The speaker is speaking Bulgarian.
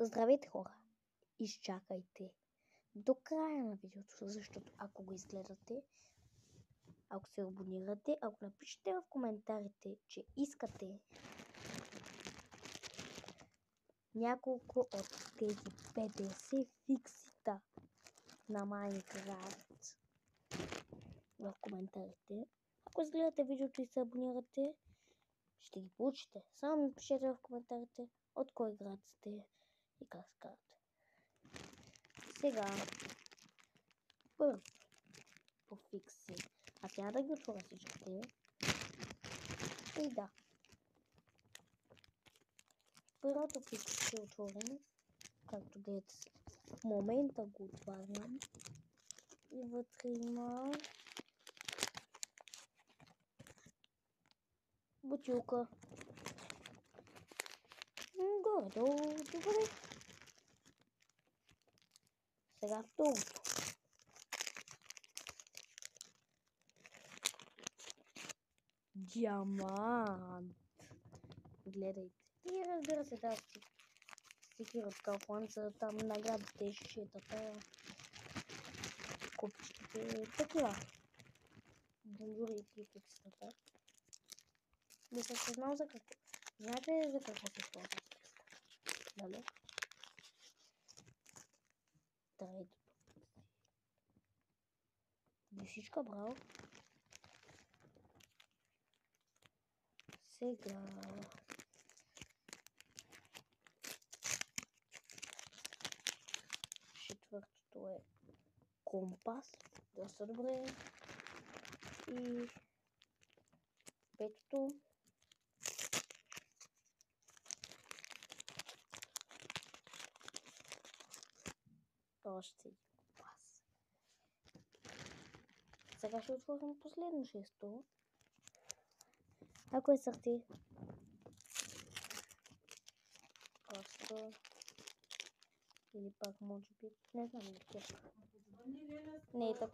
Здравейте, хора! Изчакайте до края на видеото, защото ако го изгледате, ако се абонирате, ако напишете в коментарите, че искате няколко от тези 50 фиксита на Майнкрафт в коментарите, ако изгледате видеото и се абонирате, ще ги получите. Само ми пишете в коментарите от кой град сте и как се казвате. Сега първо по фикси. Аз няма да ги отворя всичките. И да. Първото фикси ще отворим. Както гледате, в момента го отварям. И вътре има бутилка. Горе-долу, добре. Сега второто. Диамант. Гледайте. И разбира се, тази стикер от Калфанца, там наградите, шишетата, купчите, такива. Бонжурите и фикситата. Не съм съзнал за какво. Знаете ли за какво се използва фиксита? Дали? Третото. Висичка, браво. Сега четвъртото е компас. Доста добре. И петото още един компас. Сега ще отворим последно шесто. Ако е сърти. Просто. Или пак може би. Не знам. Не е такова.